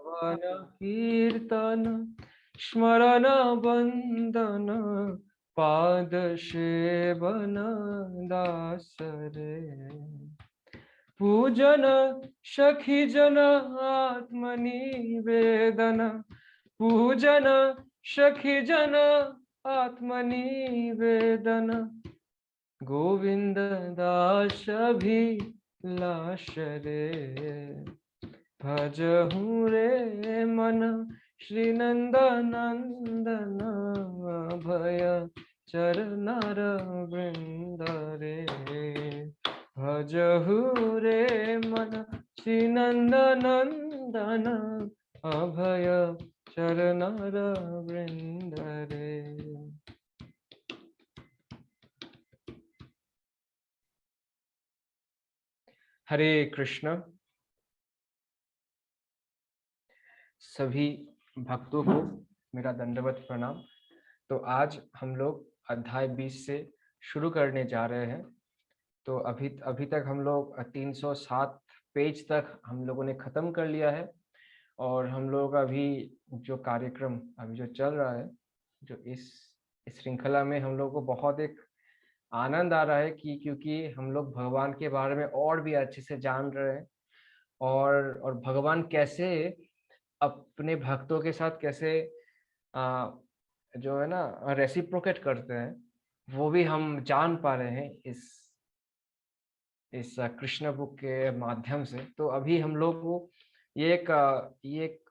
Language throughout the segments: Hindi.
श्रवण कीर्तन स्मरण वंदन पाद सेवन दास रे। पूजन सखी जन आत्मनिवेदन पूजन सखी जन आत्मनिवेदन गोविंद दास भी लाश रे। भजहु रे मन श्री नंदनंदन भय चरनर वृंद रे। भजहु रे मन श्री नंदनंदन अभय चरनर वृंद रे। हरे कृष्ण। सभी भक्तों को मेरा दंडवत प्रणाम। तो आज हम लोग अध्याय 20 से शुरू करने जा रहे हैं। तो अभी तक हम लोग 307 पेज तक हम लोगों ने ख़त्म कर लिया है। और हम लोग अभी जो कार्यक्रम अभी जो चल रहा है, जो इस श्रृंखला में हम लोग को बहुत एक आनंद आ रहा है कि क्योंकि हम लोग भगवान के बारे में और भी अच्छे से जान रहे हैं और भगवान कैसे अपने भक्तों के साथ कैसे जो है ना रेसिप्रोकेट करते हैं, वो भी हम जान पा रहे हैं इस कृष्ण बुक के माध्यम से। तो अभी हम लोग को ये एक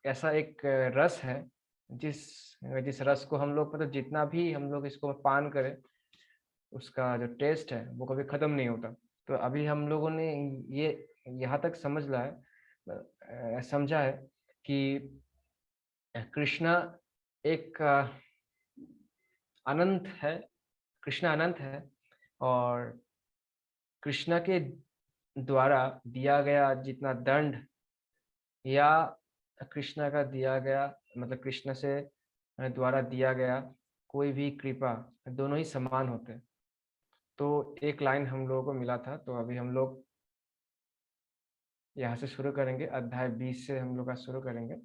ऐसा एक रस है जिस रस को हम लोग मतलब जितना भी हम लोग इसको पान करें, उसका जो टेस्ट है वो कभी खत्म नहीं होता। तो अभी हम लोगों ने ये यहाँ तक समझा है कि कृष्णा एक अनंत है, कृष्णा अनंत है और कृष्णा के द्वारा दिया गया जितना दंड या कृष्णा का दिया गया मतलब कृष्ण से द्वारा दिया गया कोई भी कृपा, दोनों ही समान होते हैं। तो एक लाइन हम लोगों को मिला था, तो अभी हम लोग यहाँ से शुरू करेंगे। अध्याय 20 से हम लोग का शुरू करेंगे।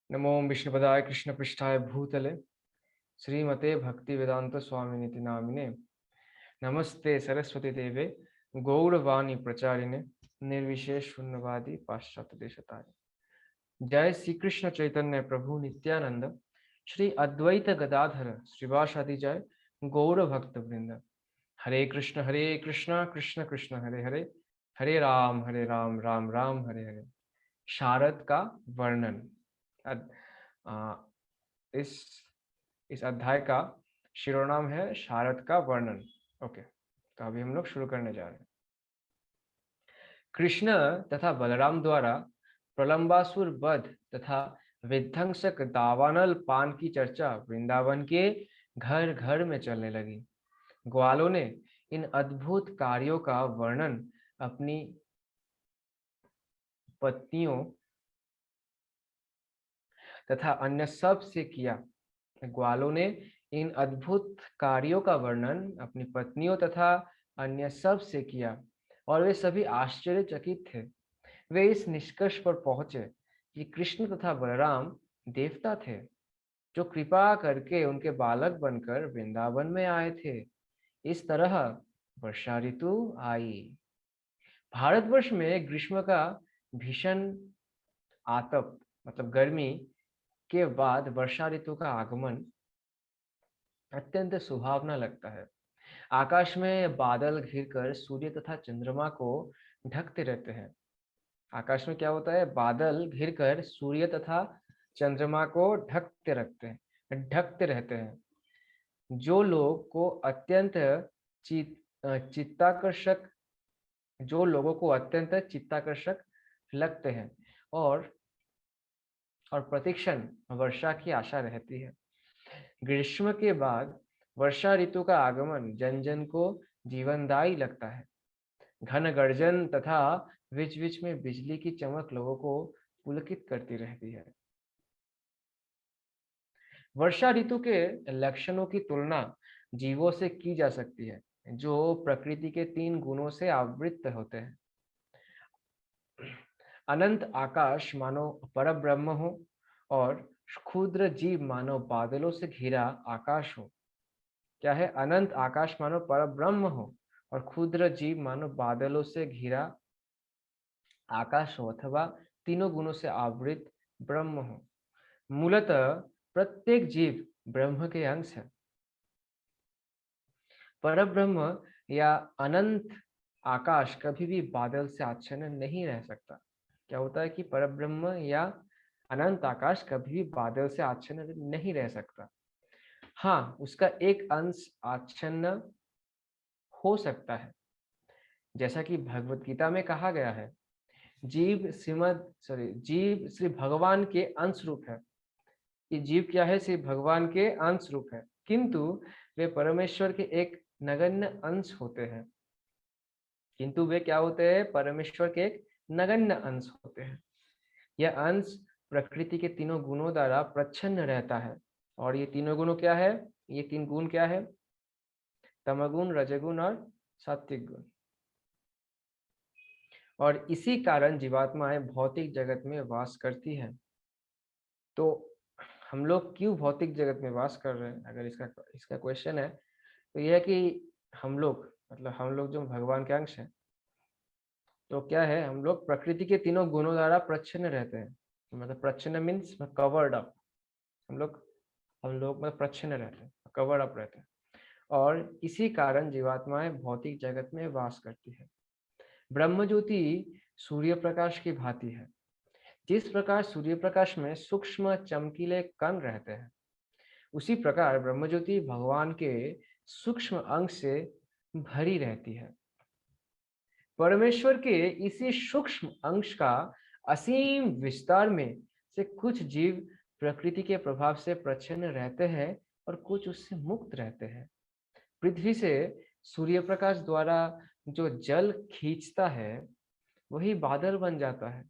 नमो विष्णुपदाय कृष्ण पृष्ठाय भूतले श्रीमते भक्ति वेदांत स्वामिनिति नामिने नमस्ते सरस्वती देवे गौरवाणी प्रचारिणे निर्विशेष शून्यवादी पाश्चात्य देशताय। जय श्री कृष्ण चैतन्य प्रभु नित्यानंद श्री अद्वैत गदाधर श्रीवासादि जय गौर भक्त वृंद। हरे कृष्ण कृष्ण कृष्ण हरे हरे, हरे राम राम राम हरे हरे। शारद का वर्णन। इस अध्याय का शिरोनाम है शारद का वर्णन। ओके, तो अभी हम लोग शुरू करने जा रहे हैं। कृष्ण तथा बलराम द्वारा प्रलंबासुर वध तथा विध्वंसक दावानल पान की चर्चा वृंदावन के घर घर में चलने लगी। ग्वालों ने इन अद्भुत कार्यों का वर्णन अपनी पत्नियों तथा अन्य सब से किया। ग्वालों ने इन अद्भुत कार्यों का वर्णन अपनी पत्नियों तथा अन्य सब से किया और वे सभी आश्चर्यचकित थे। वे इस निष्कर्ष पर पहुंचे कि कृष्ण तथा बलराम देवता थे जो कृपा करके उनके बालक बनकर वृंदावन में आए थे। इस तरह वर्षा ऋतु आई। भारतवर्ष में ग्रीष्म का भीषण आतप मतलब गर्मी के बाद वर्षा ऋतु का आगमन अत्यंत सुहावना लगता है। आकाश में बादल घिरकर सूर्य तथा चंद्रमा को ढकते रहते हैं। आकाश में क्या होता है? बादल घिरकर सूर्य तथा चंद्रमा को ढकते रहते हैं, जो लोग को अत्यंत चित्ताकर्षक जो लोगों को अत्यंत चित्ताकर्षक लगते हैं और प्रतिक्षण वर्षा की आशा रहती है। ग्रीष्म के बाद वर्षा ऋतु का आगमन जन जन को जीवनदायी लगता है। घन गर्जन तथा बीच बीच में बिजली की चमक लोगों को पुलकित करती रहती है। वर्षा ऋतु के लक्षणों की तुलना जीवों से की जा सकती है, जो प्रकृति के 3 गुणों से आवृत्त होते हैं। अनंत आकाश मानो परब्रह्म हो और क्षुद्र जीव मानो बादलों से घिरा आकाश हो। क्या है? अनंत आकाश मानो परब्रह्म हो और क्षुद्र जीव मानो बादलों से घिरा आकाश हो अथवा तीनों गुणों से आवृत ब्रह्म हो। मूलतः प्रत्येक जीव ब्रह्म के अंश है। परब्रह्म या अनंत आकाश कभी भी बादल से आच्छन्न नहीं रह सकता। क्या होता है कि परब्रह्म या अनंत आकाश कभी भी बादल से आच्छन्न नहीं रह सकता। हाँ, उसका एक अंश आच्छन्न हो सकता है, जैसा कि भगवत गीता में कहा गया है, जीव श्री भगवान के अंश रूप है। ये जीव क्या है? श्री भगवान के अंश रूप है, किंतु वे परमेश्वर के एक नगण्य अंश होते हैं। किंतु वे क्या होते हैं? परमेश्वर के एक नगण्य अंश होते हैं। यह अंश प्रकृति के तीनों गुणों द्वारा प्रच्छन्न रहता है। और ये तीनों गुणों क्या है? ये 3 गुण क्या है? तमगुण, रजगुण और सात्विक गुण। और इसी कारण जीवात्माएं भौतिक जगत में वास करती है। तो हम लोग क्यों भौतिक जगत में वास कर रहे हैं? अगर इसका इसका क्वेश्चन है तो यह है कि हम लोग, मतलब हम लोग जो भगवान के अंश हैं, तो क्या है, हम लोग प्रकृति के तीनों गुणों द्वारा प्रच्छन्न रहते हैं। मतलब प्रच्छन्न मीन्स कवर्ड अप। हम लोग मतलब प्रच्छन्न रहते हैं, कवर्ड अप रहते हैं। और इसी कारण जीवात्माएं भौतिक जगत में वास करती है। ब्रह्म ज्योति सूर्य प्रकाश की भांति है। जिस प्रकार सूर्य प्रकाश में सूक्ष्म चमकीले कण रहते हैं, उसी प्रकार ब्रह्म ज्योति भगवान के सूक्ष्म अंश से भरी रहती है। परमेश्वर के इसी सूक्ष्म अंश का असीम विस्तार में से कुछ जीव प्रकृति के प्रभाव से प्रच्छन्न रहते हैं और कुछ उससे मुक्त रहते हैं। पृथ्वी से सूर्य प्रकाश द्वारा जो जल खींचता है, वही बादल बन जाता है।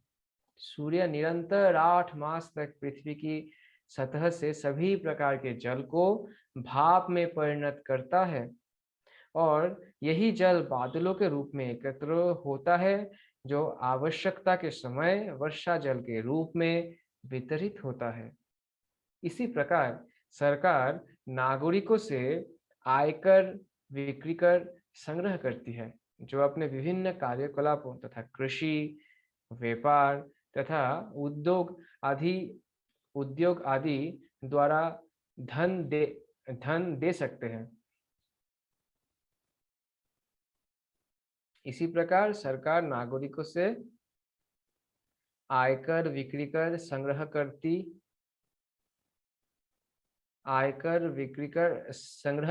सूर्य निरंतर 8 मास तक पृथ्वी की सतह से सभी प्रकार के जल को भाप में परिणत करता है और यही जल बादलों के रूप में एकत्र होता है, जो आवश्यकता के समय वर्षा जल के रूप में वितरित होता है। इसी प्रकार सरकार नागरिकों से आयकर बिक्री कर संग्रह करती है, जो अपने विभिन्न कार्यकलापों तथा कृषि, व्यापार तथा आदि उद्योग आदि द्वारा धन दे सकते हैं। इसी प्रकार सरकार नागरिकों से आयकर बिक्री कर संग्रह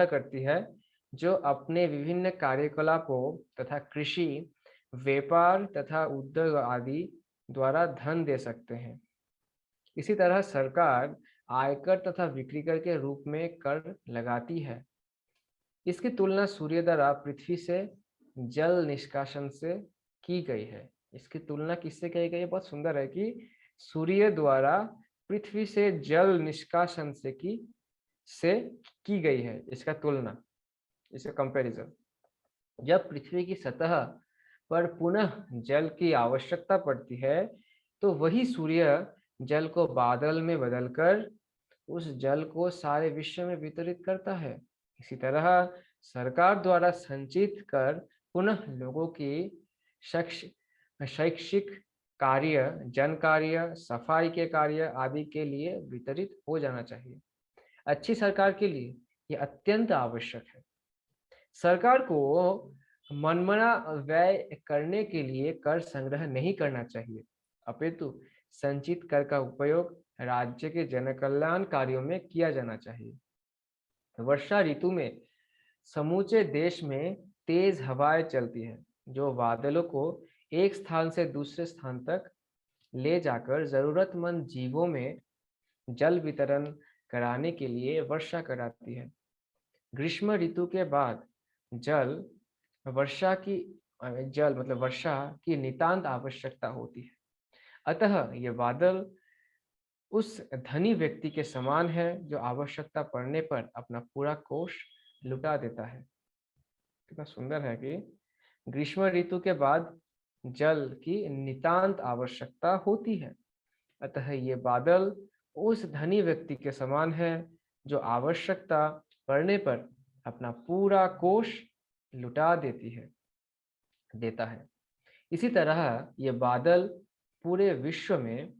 करती है, जो अपने विभिन्न कार्यकलापों तथा कृषि, व्यापार तथा उद्योग आदि द्वारा धन दे सकते हैं। इसी तरह सरकार आयकर तथा बिक्री कर के रूप में कर लगाती है। इसकी तुलना सूर्य द्वारा पृथ्वी से जल निष्कासन से की गई है। इसकी तुलना किससे की गई है? बहुत सुंदर है कि सूर्य द्वारा पृथ्वी से जल निष्कासन से की गई है। इसका तुलना, इसका कंपैरिजन। जब पृथ्वी की सतह पर पुनः जल की आवश्यकता पड़ती है, तो वही सूर्य जल को बादल में बदलकर उस जल को सारे विश्व में वितरित करता है। इसी तरह सरकार द्वारा संचित कर पुनः लोगों की शैक्षिक कार्य, जन कार्य, सफाई के कार्य आदि के लिए वितरित हो जाना चाहिए। अच्छी सरकार के लिए यह अत्यंत आवश्यक है। सरकार को मनमाना व्यय करने के लिए कर संग्रह नहीं करना चाहिए, अपितु संचित कर का उपयोग राज्य के जनकल्याण कार्यों में किया जाना चाहिए। वर्षा ऋतु में समूचे देश में तेज हवाएं चलती हैं, जो बादलों को एक स्थान से दूसरे स्थान तक ले जाकर जरूरतमंद जीवों में जल वितरण कराने के लिए वर्षा कराती है। ग्रीष्म ऋतु के बाद जल वर्षा की वर्षा की नितांत आवश्यकता होती है। अतः ये बादल उस धनी व्यक्ति के समान है, जो आवश्यकता पड़ने पर अपना पूरा कोष लुटा देता है। कितना सुंदर है कि ग्रीष्म ऋतु के बाद जल की नितांत आवश्यकता होती है। अतः ये बादल उस धनी व्यक्ति के समान है जो आवश्यकता पड़ने पर अपना पूरा कोष लुटा देता है। इसी तरह ये बादल पूरे विश्व में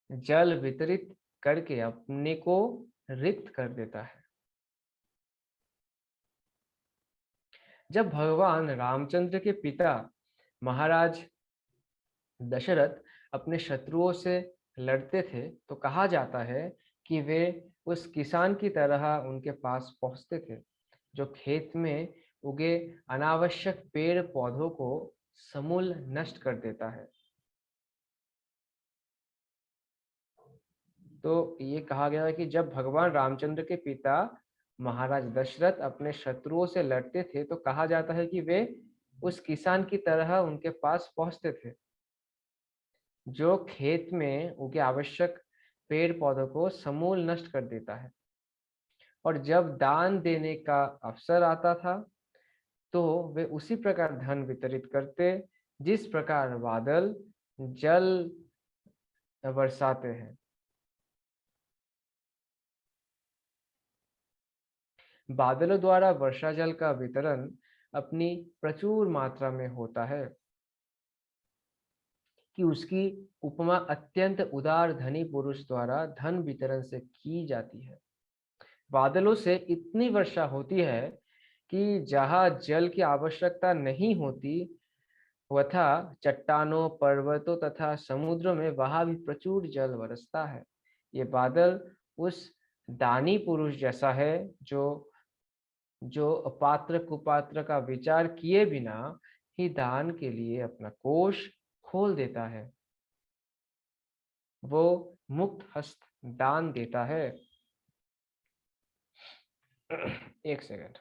जल वितरित करके अपने को रिक्त कर देता है। जब भगवान रामचंद्र के पिता महाराज दशरथ अपने शत्रुओं से लड़ते थे तो कहा जाता है कि वे उस किसान की तरह उनके पास पहुंचते थे जो खेत में उगे अनावश्यक पेड़ पौधों को समूल नष्ट कर देता है। तो ये कहा गया है कि जब भगवान रामचंद्र के पिता महाराज दशरथ अपने शत्रुओं से लड़ते थे तो कहा जाता है कि वे उस किसान की तरह उनके पास पहुंचते थे जो खेत में उगे आवश्यक पेड़ पौधों को समूल नष्ट कर देता है। और जब दान देने का अवसर आता था तो वे उसी प्रकार धन वितरित करते जिस प्रकार बादल जल बरसाते हैं। बादलों द्वारा वर्षा जल का वितरण अपनी प्रचुर मात्रा में होता है कि उसकी उपमा अत्यंत उदार धनी पुरुष द्वारा धन वितरण से की जाती है। बादलों से इतनी वर्षा होती है कि जहाँ जल की आवश्यकता नहीं होती वथा चट्टानों पर्वतों तथा समुद्रों में वहां भी प्रचुर जल बरसता है। ये बादल उस दानी पुरुष जैसा है जो जो पात्र कुपात्र का विचार किए बिना ही दान के लिए अपना कोष खोल देता है। वो मुक्त हस्त दान देता है। एक सेकंड।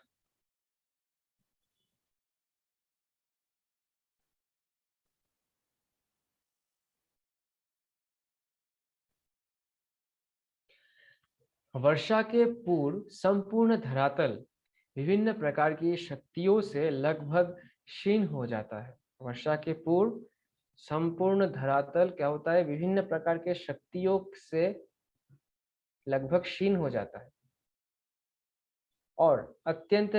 वर्षा के पूर्व संपूर्ण धरातल विभिन्न प्रकार की शक्तियों से लगभग क्षीण हो जाता है। वर्षा के पूर्व संपूर्ण धरातल क्या होता है? विभिन्न प्रकार के शक्तियों से लगभग क्षीण हो जाता है और अत्यंत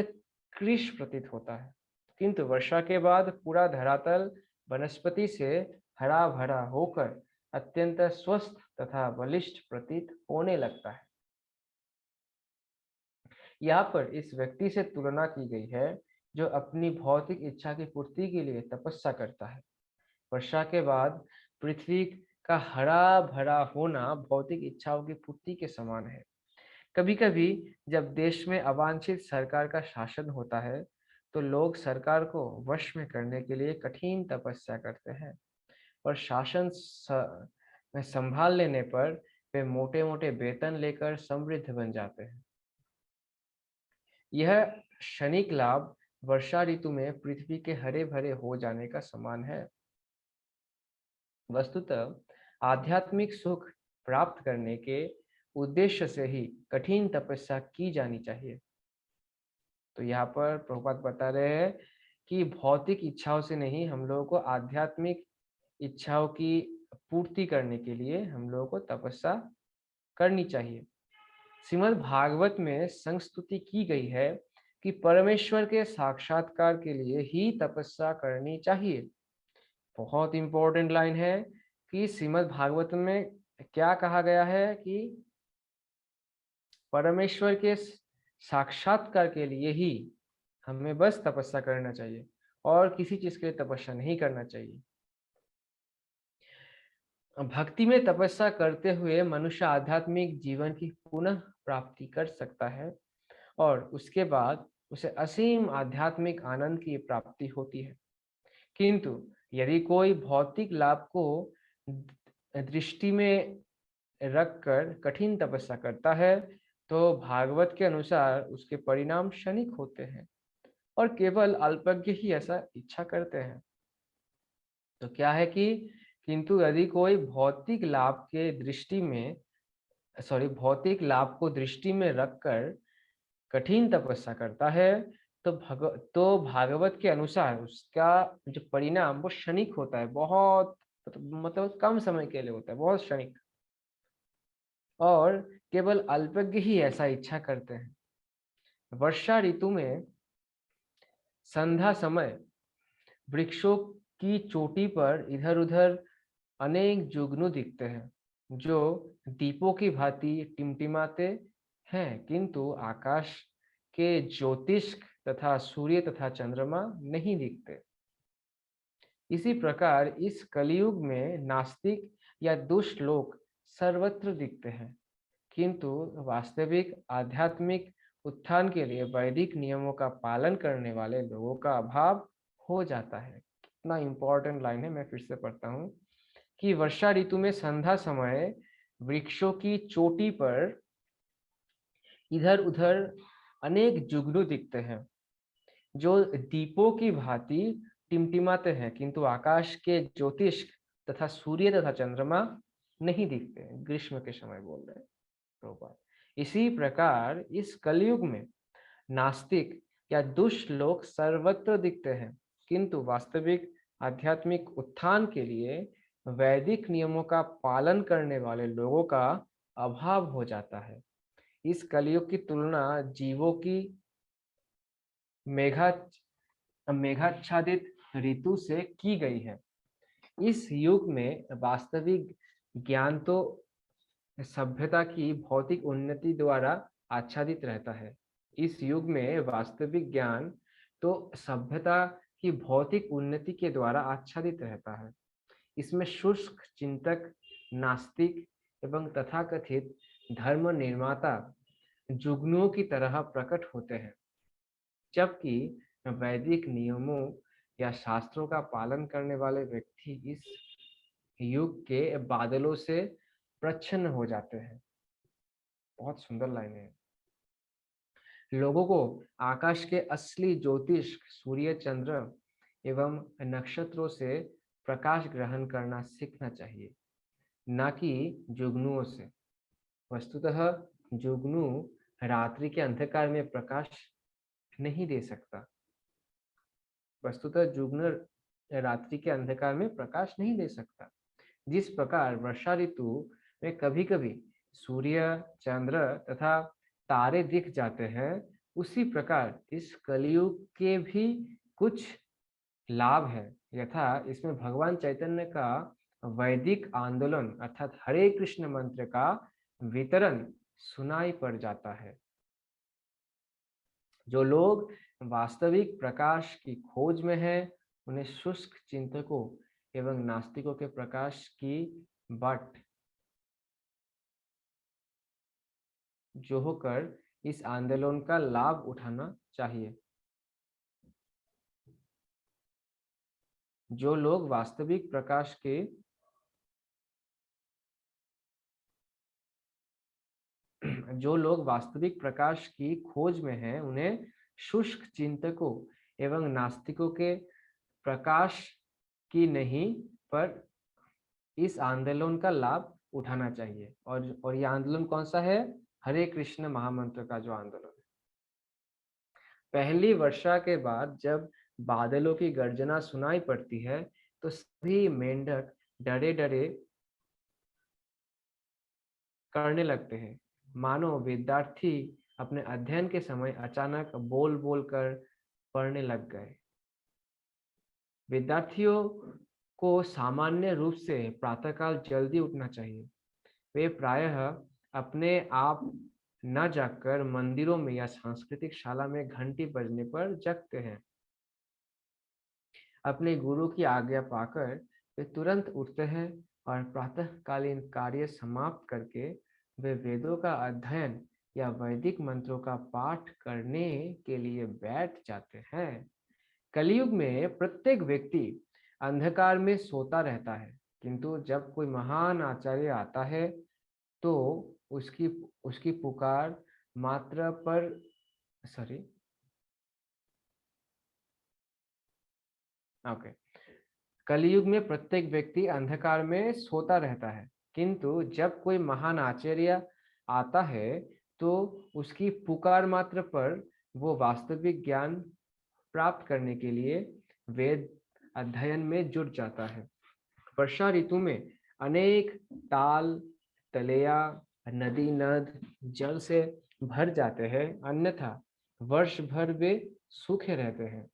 कृश प्रतीत होता है। किंतु वर्षा के बाद पूरा धरातल वनस्पति से हरा भरा होकर अत्यंत स्वस्थ तथा बलिष्ठ प्रतीत होने लगता है। यहाँ पर इस व्यक्ति से तुलना की गई है जो अपनी भौतिक इच्छा की पूर्ति के लिए तपस्या करता है। वर्षा के बाद पृथ्वी का हरा भरा होना भौतिक इच्छाओं की पूर्ति के समान है। कभी कभी जब देश में अवांछित सरकार का शासन होता है तो लोग सरकार को वश में करने के लिए कठिन तपस्या करते हैं और शासन में संभाल लेने पर वे मोटे मोटे वेतन लेकर समृद्ध बन जाते हैं। यह क्षणिक लाभ वर्षा ऋतु में पृथ्वी के हरे भरे हो जाने का समान है। वस्तुतः आध्यात्मिक सुख प्राप्त करने के उद्देश्य से ही कठिन तपस्या की जानी चाहिए। तो यहाँ पर प्रभुपाद बता रहे हैं कि भौतिक इच्छाओं से नहीं, हम लोगों को आध्यात्मिक इच्छाओं की पूर्ति करने के लिए हम लोगों को तपस्या करनी चाहिए। श्रीमद् भागवत में संस्तुति की गई है कि परमेश्वर के साक्षात्कार के लिए ही तपस्या करनी चाहिए। बहुत इंपॉर्टेंट लाइन है कि श्रीमद् भागवत में क्या कहा गया है कि परमेश्वर के साक्षात्कार के लिए ही हमें बस तपस्या करना चाहिए और किसी चीज के लिए तपस्या नहीं करना चाहिए। भक्ति में तपस्या करते हुए मनुष्य आध्यात्मिक जीवन की पुनः प्राप्ति कर सकता है और उसके बाद उसे असीम आध्यात्मिक आनंद की प्राप्ति होती है। किंतु यदि कोई भौतिक लाभ को दृष्टि में रखकर कठिन तपस्या करता है तो भागवत के अनुसार उसके परिणाम क्षणिक होते हैं और केवल अल्पज्ञ ही ऐसा इच्छा करते हैं। तो क्या है कि किंतु यदि कोई भौतिक लाभ को दृष्टि में रखकर कठिन तपस्या करता है तो भागवत के अनुसार उसका जो परिणाम वो क्षणिक होता है, बहुत मतलब कम समय के लिए होता है, बहुत क्षणिक। और केवल अल्पज्ञ ही ऐसा इच्छा करते हैं। वर्षा ऋतु में संध्या समय वृक्षों की चोटी पर इधर-उधर अनेक जुगनू दिखते हैं, जो दीपों की भांति टिमटिमाते हैं, किंतु आकाश के ज्योतिष्क तथा सूर्य तथा चंद्रमा नहीं दिखते। इसी प्रकार इस कलयुग में नास्तिक या दुष्ट लोग सर्वत्र दिखते हैं, किंतु वास्तविक आध्यात्मिक उत्थान के लिए वैदिक नियमों का पालन करने वाले लोगों का अभाव हो जाता है। कितना इंपॉर्टेंट लाइन है, मैं फिर से पढ़ता हूँ कि वर्षा ऋतु में संध्या समय वृक्षों की चोटी पर इधर-उधर अनेक जुगनू दिखते हैं, जो दीपों की भांति टिमटिमाते हैं, किंतु आकाश के ज्योतिष्क तथा सूर्य तथा चंद्रमा नहीं दिखते। ग्रीष्म के समय बोल रहे हैं प्रभुपाद। इसी प्रकार इस कलयुग में नास्तिक या दुष्ट लोग सर्वत्र दिखते हैं, किंतु वास्तविक आध्यात्मिक उत्थान के लिए वैदिक नियमों का पालन करने वाले लोगों का अभाव हो जाता है। इस कलयुग की तुलना जीवों की मेघा मेघाच्छादित ऋतु से की गई है। इस युग में वास्तविक ज्ञान तो सभ्यता की भौतिक उन्नति द्वारा आच्छादित रहता है। इस युग में वास्तविक ज्ञान तो सभ्यता की भौतिक उन्नति के द्वारा आच्छादित रहता है। इसमें शुष्क चिंतक, नास्तिक एवं तथाकथित धर्म निर्माता जुगनुओं की तरह प्रकट होते हैं, जबकि वैदिक नियमों या शास्त्रों का पालन करने वाले व्यक्ति इस युग के बादलों से प्रच्छन्न हो जाते हैं। बहुत सुंदर लाइन है। लोगों को आकाश के असली ज्योतिष सूर्य, चंद्र एवं नक्षत्रों से प्रकाश ग्रहण करना सीखना चाहिए, न कि जुगनुओं से। वस्तुतः जुगनू रात्रि के अंधकार में प्रकाश नहीं दे सकता। वस्तुतः जुगनू रात्रि के अंधकार में प्रकाश नहीं दे सकता। जिस प्रकार वर्षा ऋतु में कभी-कभी सूर्य, चंद्र तथा तारे दिख जाते हैं, उसी प्रकार इस कलयुग के भी कुछ लाभ है। यथा इसमें भगवान चैतन्य का वैदिक आंदोलन अर्थात हरे कृष्ण मंत्र का वितरण सुनाई पड़ जाता है। जो लोग वास्तविक प्रकाश की खोज में हैं, उन्हें शुष्क चिंतकों एवं नास्तिकों के प्रकाश की बाट जो होकर इस आंदोलन का लाभ उठाना चाहिए। जो लोग वास्तविक प्रकाश के जो लोग वास्तविक प्रकाश की खोज में हैं, उन्हें शुष्क चिंतकों एवं नास्तिकों के प्रकाश की नहीं पर इस आंदोलन का लाभ उठाना चाहिए। और यह आंदोलन कौन सा है? हरे कृष्ण महामंत्र का जो आंदोलन है। पहली वर्षा के बाद जब बादलों की गर्जना सुनाई पड़ती है, तो सभी मेंढक डरे डरे करने लगते हैं, मानो विद्यार्थी अपने अध्ययन के समय अचानक बोल बोल कर पढ़ने लग गए। विद्यार्थियों को सामान्य रूप से प्रातःकाल जल्दी उठना चाहिए। वे प्रायः अपने आप न जाकर मंदिरों में या सांस्कृतिक शाला में घंटी बजने पर जगते हैं। अपने गुरु की आज्ञा पाकर वे तुरंत उठते हैं और प्रातःकालीन कार्य समाप्त करके वे वेदों का अध्ययन या वैदिक मंत्रों का पाठ करने के लिए बैठ जाते हैं। कलयुग में प्रत्येक व्यक्ति अंधकार में सोता रहता है, किंतु जब कोई महान आचार्य आता है तो उसकी उसकी पुकार मात्र पर सॉरी ओके कलयुग में प्रत्येक व्यक्ति अंधकार में सोता रहता है, किंतु जब कोई महान आचार्य आता है तो उसकी पुकार मात्र पर वो वास्तविक ज्ञान प्राप्त करने के लिए वेद अध्ययन में जुट जाता है। वर्षा ऋतु में अनेक ताल, तलेया, नदी, नद जल से भर जाते हैं, अन्यथा वर्ष भर वे सूखे रहते हैं।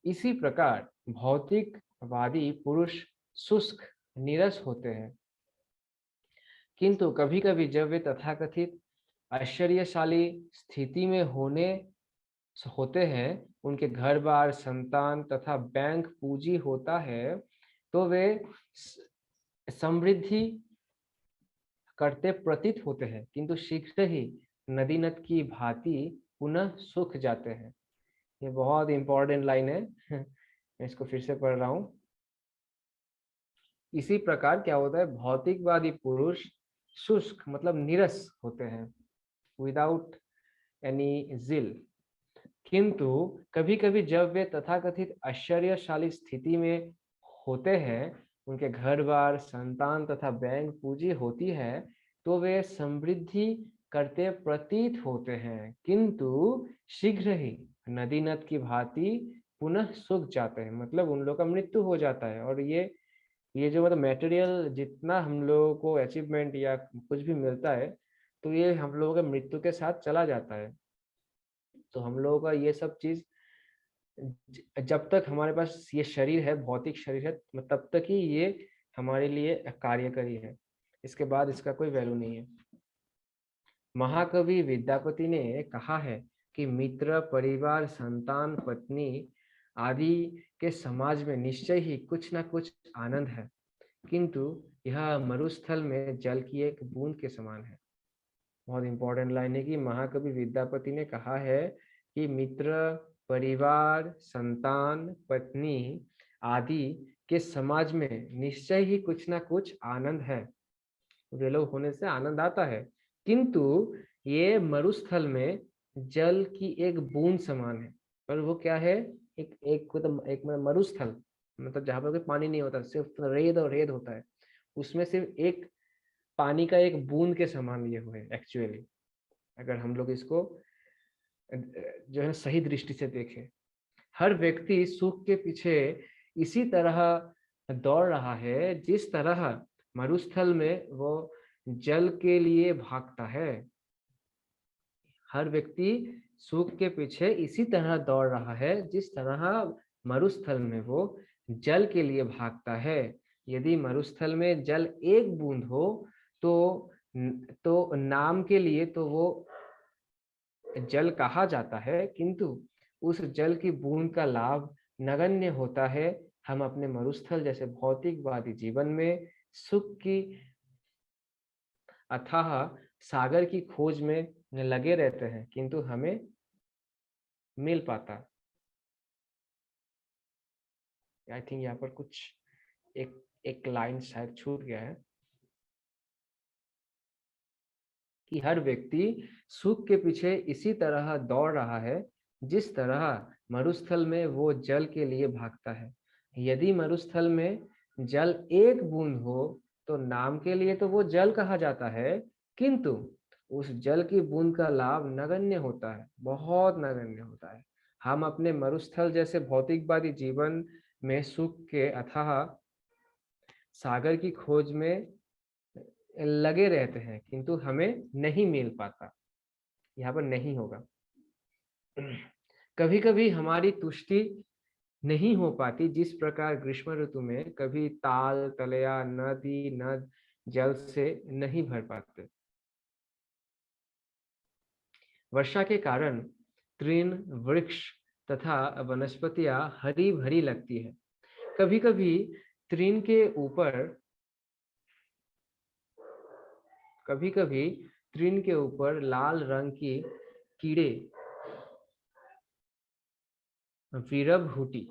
इसी प्रकार भौतिकवादी पुरुष शुष्क, नीरस होते हैं, किंतु कभी-कभी जब वे तथाकथित ऐश्वर्यशाली स्थिति में होते हैं, उनके घर बार, संतान तथा बैंक पूंजी होता है, तो वे समृद्धि करते प्रतीत होते हैं, किंतु शीघ्र ही नदी नद की भांति पुनः सूख जाते हैं। ये बहुत इंपॉर्टेंट लाइन है। मैं इसको फिर से पढ़ रहा हूँ। इसी प्रकार क्या होता है, भौतिकवादी पुरुष शुष्क मतलब नीरस होते हैं, विदाउट एनी जिल, किंतु कभी कभी जब वे तथाकथित ऐश्वर्यशाली स्थिति में होते हैं, उनके घर बार, संतान तथा बैंक पूंजी होती है, तो वे समृद्धि करते प्रतीत होते हैं, किंतु शीघ्र ही नदी नद की भांति पुनः सूख जाते हैं, मतलब उन लोगों का मृत्यु हो जाता है। और ये जो मतलब मटेरियल जितना हम लोगों को अचीवमेंट या कुछ भी मिलता है, तो ये हम लोगों के मृत्यु के साथ चला जाता है। तो हम लोगों का ये सब चीज जब तक हमारे पास ये शरीर है, भौतिक शरीर है, तब तक ही ये हमारे लिए कार्यकरी है। इसके बाद इसका कोई वैल्यू नहीं है। महाकवि विद्यापति ने कहा है कि मित्र, परिवार, संतान, पत्नी आदि के समाज में निश्चय ही कुछ न कुछ आनंद है, किंतु यह मरुस्थल में जल की एक बूंद के समान है। बहुत इंपॉर्टेंट लाइन है कि महाकवि विद्यापति ने कहा है कि मित्र, परिवार, संतान, पत्नी आदि के समाज में निश्चय ही कुछ ना कुछ आनंद है, वे लोग होने से आनंद आता है, किंतु ये मरुस्थल में जल की एक बूंद समान है। पर वो क्या है, एक मरुस्थल, मतलब जहाँ पर कोई पानी नहीं होता, सिर्फ रेत और रेत होता है, उसमें सिर्फ एक पानी का एक बूंद के समान ये हुए एक्चुअली, अगर हम लोग इसको जो है सही दृष्टि से देखें। हर व्यक्ति सुख के पीछे इसी तरह दौड़ रहा है जिस तरह मरुस्थल में वो जल के लिए भागता है। हर व्यक्ति सुख के पीछे इसी तरह दौड़ रहा है जिस तरह मरुस्थल में वो जल के लिए भागता है। यदि मरुस्थल में जल एक बूंद हो तो नाम के लिए तो वो जल कहा जाता है, किंतु उस जल की बूंद का लाभ नगण्य होता है। हम अपने मरुस्थल जैसे भौतिकवादी जीवन में सुख की अथाह सागर की खोज में लगे रहते हैं, किंतु हमें मिल पाता। आई थिंक यहाँ पर कुछ एक लाइन शायद छूट गया है कि हर व्यक्ति सुख के पीछे इसी तरह दौड़ रहा है जिस तरह मरुस्थल में वो जल के लिए भागता है। यदि मरुस्थल में जल एक बूंद हो तो नाम के लिए तो वो जल कहा जाता है, किंतु उस जल की बूंद का लाभ नगण्य होता है, बहुत नगण्य होता है। हम अपने मरुस्थल जैसे भौतिकवादी जीवन में सुख के अथाह सागर की खोज में लगे रहते हैं, किंतु हमें नहीं मिल पाता, यहाँ पर नहीं होगा। कभी कभी हमारी तुष्टि नहीं हो पाती, जिस प्रकार ग्रीष्म ऋतु में कभी ताल, तलया, नदी, नद जल से नहीं भर पाते। वर्षा के कारण तृण, वृक्ष तथा वनस्पतियां हरी भरी लगती है। कभी कभी तृण के ऊपर कभी कभी तृण के ऊपर लाल रंग की कीड़े वीरभूटी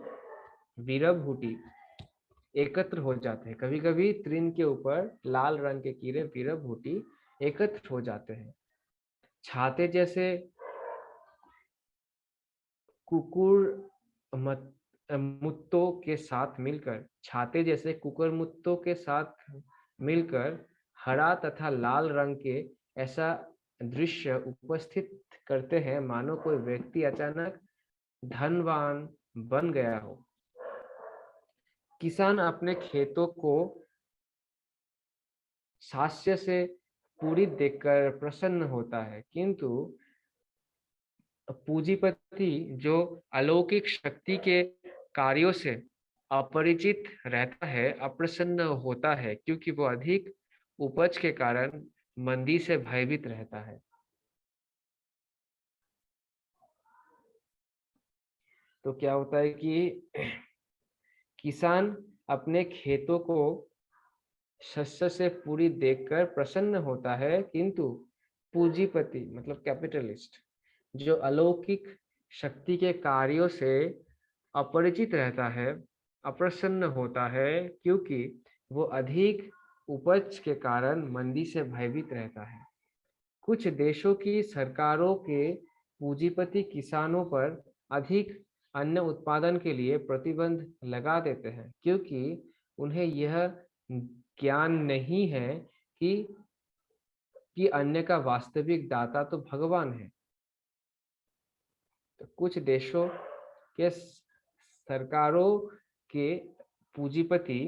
एकत्र हो जाते हैं। कभी कभी तृण के ऊपर लाल रंग के कीड़े वीरभूटी एकत्र हो जाते हैं। छाते जैसे मुत्तों के साथ मिलकर हरा तथा लाल रंग के ऐसा दृश्य उपस्थित करते हैं मानो कोई व्यक्ति अचानक धनवान बन गया हो। किसान अपने खेतों को शास्य से पूरी देखकर प्रसन्न होता है, किंतु पूंजीपति जो अलौकिक शक्ति के कार्यों से अपरिचित रहता है अप्रसन्न होता है, क्योंकि वो अधिक उपज के कारण मंदी से भयभीत रहता है। तो क्या होता है कि किसान अपने खेतों को शस्य से पूरी देखकर प्रसन्न होता है, किंतु पूंजीपति मतलब कैपिटलिस्ट जो अलौकिक शक्ति के कार्यों से अपरिचित रहता है अप्रसन्न होता है, क्योंकि वो अधिक उपज के कारण मंदी से भयभीत रहता है। कुछ देशों की सरकारों के पूंजीपति किसानों पर अधिक अन्न उत्पादन के लिए प्रतिबंध लगा देते हैं, क्योंकि उन्हें यह ज्ञान नहीं है कि अन्न का वास्तविक दाता तो भगवान है। तो कुछ देशों के सरकारों के पूंजीपति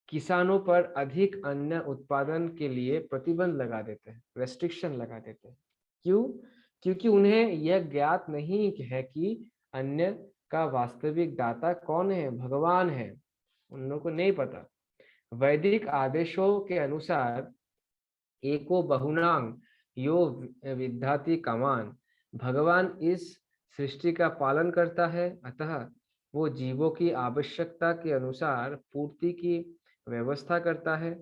किसानों पर अधिक अन्न उत्पादन के लिए प्रतिबंध लगा देते हैं, रेस्ट्रिक्शन लगा देते हैं। क्यों? क्योंकि उन्हें यह ज्ञात नहीं है कि अन्न का वास्तविक दाता कौन है, भगवान है। उन लोगों को नहीं पता। वैदिक आदेशों के अनुसार एको बहुनांग यो विद्याति कामान, भगवान इस सृष्टि का पालन करता है, अतः वो जीवों की आवश्यकता के अनुसार पूर्ति की व्यवस्था करता है।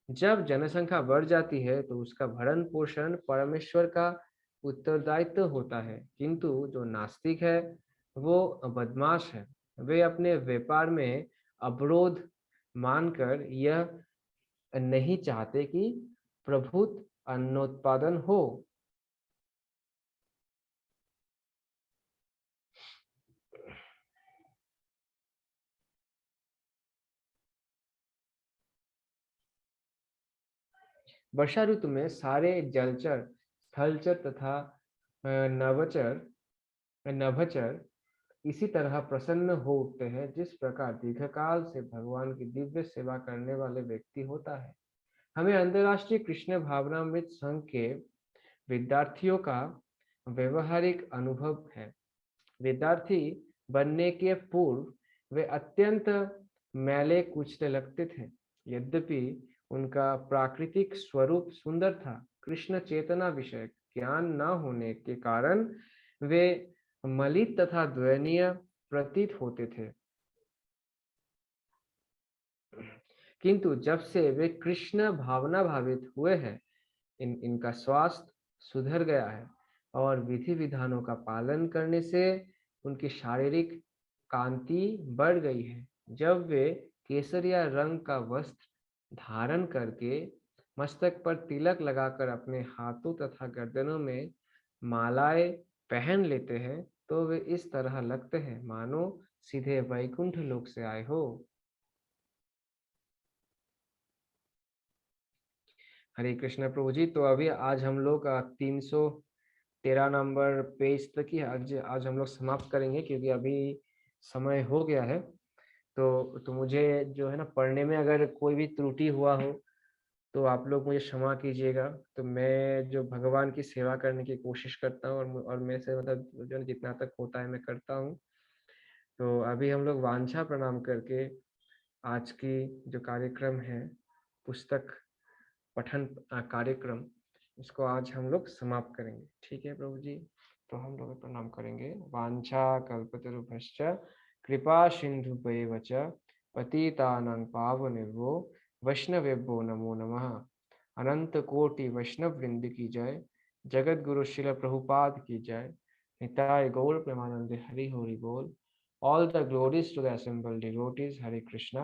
जब जनसंख्या बढ़ जाती है तो उसका भरण पोषण परमेश्वर का उत्तरदायित्व होता है, किंतु जो नास्तिक है वो बदमाश है। वे अपने व्यापार में अवरोध मानकर यह नहीं चाहते कि प्रभुत अन्नोत्पादन हो। वर्षा ऋतु में सारे जलचर, स्थलचर तथा नभचर इसी तरह प्रसन्न हो उठते हैं जिस प्रकार दीर्घकाल से भगवान की दिव्य सेवा करने वाले व्यक्ति होता है। हमें अंतर्राष्ट्रीय कृष्ण भावनामृत संघ के विद्यार्थियों का व्यवहारिक अनुभव है। विद्यार्थी बनने के पूर्व वे अत्यंत मैले कुचले लगते थे। यद्यपि उनका प्राकृतिक स्वरूप सुंदर था, कृष्ण चेतना विषय ज्ञान न होने के कारण वे मलिन तथा दयनीय प्रतीत होते थे। किंतु जब से वे कृष्ण भावना भावित हुए हैं, इनका स्वास्थ्य सुधर गया है और विधि विधानों का पालन करने से उनकी शारीरिक कांति बढ़ गई है। जब वे केसरिया रंग का वस्त्र धारण करके मस्तक पर तिलक लगाकर अपने हाथों तथा गर्दनों में मालाएं पहन लेते हैं तो वे इस तरह लगते हैं मानो सीधे वैकुंठ लोक से आए हो। हरे कृष्ण प्रभु जी। तो अभी आज हम लोग 313 नंबर पेज तक ही आज हम लोग समाप्त करेंगे, क्योंकि अभी समय हो गया है। तो मुझे जो है ना पढ़ने में अगर कोई भी त्रुटि हुआ हो तो आप लोग मुझे क्षमा कीजिएगा। तो मैं जो भगवान की सेवा करने की कोशिश करता हूँ और मेरे से मतलब जो जितना तक होता है मैं करता हूँ। तो अभी हम लोग वांछा प्रणाम करके आज की जो कार्यक्रम है, पुस्तक पठन कार्यक्रम, इसको आज हम लोग समाप्त करेंगे। ठीक है प्रभु जी। तो हम लोग प्रणाम करेंगे। वांछा कल्पतरुभ्यश्च कृपा सिंधुभ्येव च पतितानां पावनेभ्यो वैष्णवेभ्यो नमो नमः। अनंत कोटि वैष्णव वृंद की जय। जगत गुरु शिल प्रभुपाद की जय। निताय गौर प्रेमानंद हरि हरि बोल। All the glories to the assembled devotees, Hare Krishna.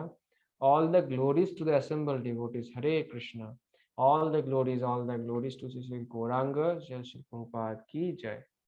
All the glories to the assembled devotees, Hare Krishna. All the glories to Sri Gauranga, Jai Shri Prabhupada ki Jai.